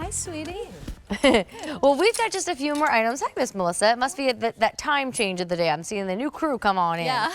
Hi, sweetie. Well, we've got just a few more items. Hi, Miss Melissa. It must be that time change of the day. I'm seeing the new crew come on in. Yeah.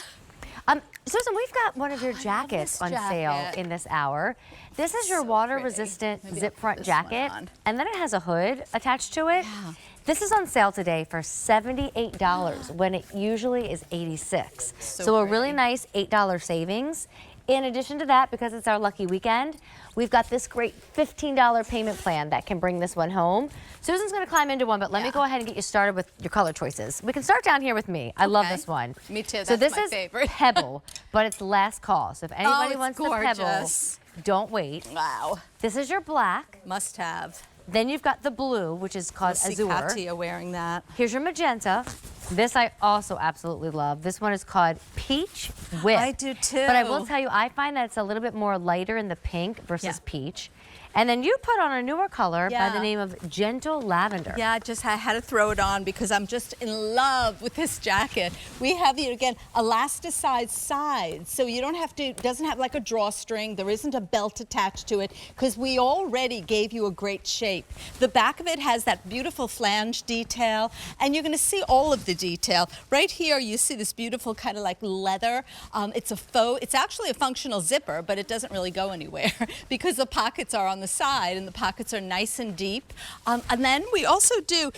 Susan, we've got one of your jackets on sale in this hour. This is your water-resistant zip front jacket, and then it has a hood attached to it. Yeah. This is on sale today for $78 when it usually is $86. So a really nice $8 savings. In addition to that, because it's our lucky weekend, we've got this great $15 payment plan that can bring this one home. Susan's going to climb into one, but let me go ahead and get you started with your color choices. We can start down here with me. I love this one. Me too. So That's this my is favorite. Pebble, but it's last call. So if anybody wants the Pebble, gorgeous. don't wait. Wow. This is your black. Must have. Then you've got the blue, which is called Azure. Katia wearing that. Here's your magenta. This I also absolutely love. This one is called Peach Whip. I do too. But I will tell you, I find that it's a little bit more lighter in the pink versus peach. And then you put on a newer color by the name of Gentle Lavender. Yeah, I had to throw it on because I'm just in love with this jacket. We have the, again, elasticized sides, so you don't have to, it doesn't have like a drawstring, there isn't a belt attached to it, because we already gave you a great shape. The back of it has that beautiful flange detail, and you're gonna see all of the detail. Right here, you see this beautiful kind of like leather. It's a faux, it's actually a functional zipper, but it doesn't really go anywhere because the pockets are on the side and the pockets are nice and deep. And then we also do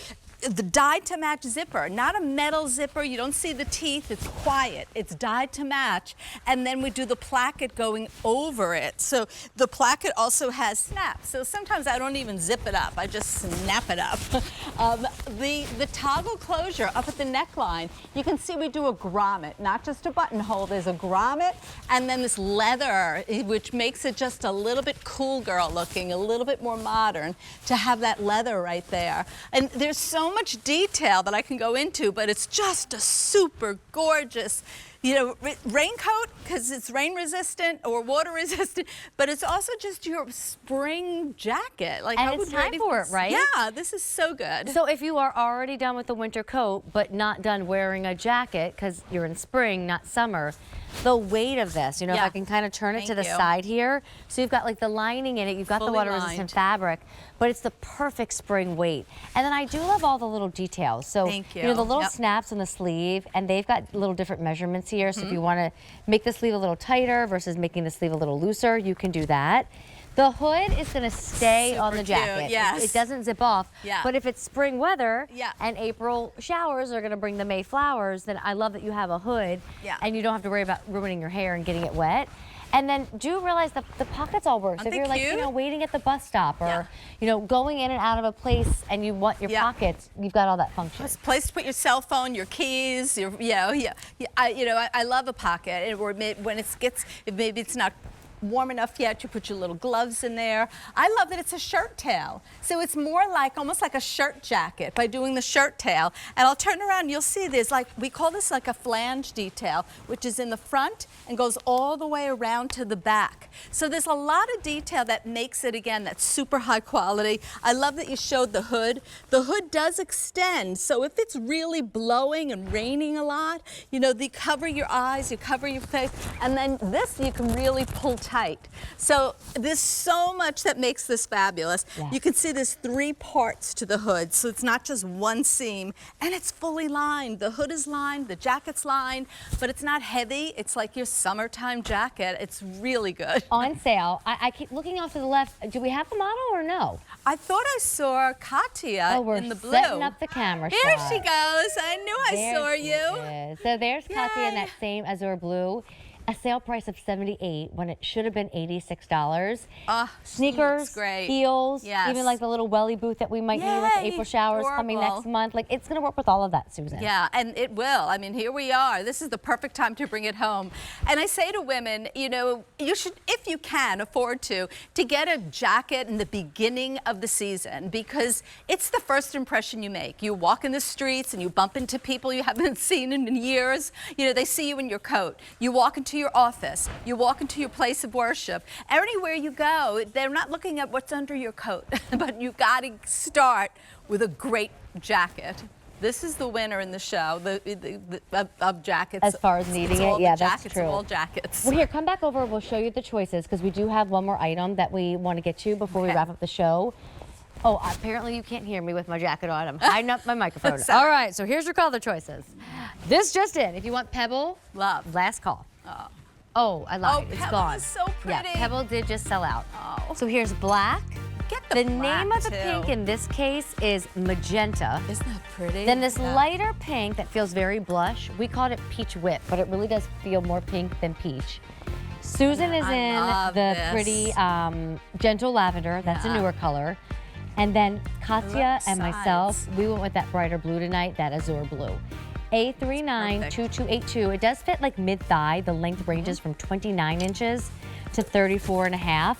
the dyed to match zipper, not a metal zipper. You don't see the teeth, it's quiet. It's dyed to match. And then we do the placket going over it. So the placket also has snaps. So sometimes I don't even zip it up, I just snap it up. The toggle closure up at the neckline, you can see we do a grommet, not just a buttonhole. There's a grommet and then this leather, which makes it just a little bit cool girl looking, a little bit more modern to have that leather right there. And there's so much detail that I can go into, but it's just a super gorgeous, you know, raincoat because it's rain resistant or water resistant, but it's also just your spring jacket. Like, and it's time for it, right? Yeah, this is so good. So if you are already done with the winter coat, but not done wearing a jacket because you're in spring, not summer, the weight of this, you know, if I can kind of turn it to the side here, so you've got like the lining in it, you've got the water resistant fabric, but it's the perfect spring weight. And then I do love all the little details. So, you know, the little snaps on the sleeve, and they've got little different measurements here. So if you want to make the sleeve a little tighter versus making the sleeve a little looser, you can do that. The hood is going to stay on the jacket. It doesn't zip off. But if it's spring weather and April showers are going to bring the May flowers, then I love that you have a hood and you don't have to worry about ruining your hair and getting it wet. And then do realize the pockets all work. So if you're like, you know, waiting at the bus stop or, you know, going in and out of a place and you want your pockets, you've got all that function. It's a place to put your cell phone, your keys, your, I love a pocket. Or when it gets, maybe it's not warm enough yet, you put your little gloves in there. I love that it's a shirt tail. So it's more like, almost like a shirt jacket by doing the shirt tail. And I'll turn around and you'll see there's like, we call this like a flange detail, which is in the front and goes all the way around to the back. So there's a lot of detail that makes it, again, that's super high quality. I love that you showed the hood. The hood does extend, so if it's really blowing and raining a lot, you know, you cover your eyes, you cover your face, and then this you can really pull tight. So there's so much that makes this fabulous. You can see there's 3 parts to the hood, so it's not just one seam, and it's fully lined. The hood is lined, the jacket's lined, but it's not heavy. It's like your summertime jacket. It's really good. On sale. I keep looking off to the left. Do we have the model or no? I thought I saw Katia in the blue. Setting up the camera shot. Here she goes. I knew I saw you. So there's Katia in that same azure blue. A sale price of $78 when it should have been $86. Sneakers, heels, even like the little welly boot that we might need with the April showers coming next month. Like, it's going to work with all of that, Susan. Yeah, and it will. I mean, here we are. This is the perfect time to bring it home. And I say to women, you know, you should, if you can afford to get a jacket in the beginning of the season, because it's the first impression you make. You walk in the streets and you bump into people you haven't seen in years. You know, they see you in your coat. You walk into your office, you walk into your place of worship, anywhere you go, they're not looking at what's under your coat, but you got to start with a great jacket. This is the winner in the show of jackets. As far as needing it, yeah, that's true. All jackets. Well, here, come back over. We'll show you the choices because we do have one more item that we want to get to before we wrap up the show. Oh, apparently you can't hear me with my jacket on. I'm hiding up my microphone. Sorry. All right, so here's your color choices. This just in. If you want Pebble, Love. last call. Oh. Oh, I lied. Oh, It's Pebble gone. is so Yeah, pretty. Pebble did just sell out. Oh. So here's black. Get the The black, name of the too. pink in this case is magenta. Isn't that pretty? Then this Yeah. lighter pink that feels very blush, we called it peach whip, but it really does feel more pink than peach. Susan is I in love the this. pretty gentle lavender. That's a Yeah. newer color. And then Katya love and myself, sides. we went with that brighter blue tonight, that azure blue. A392282. It does fit like mid-thigh. The length ranges from 29 inches to 34 and a half.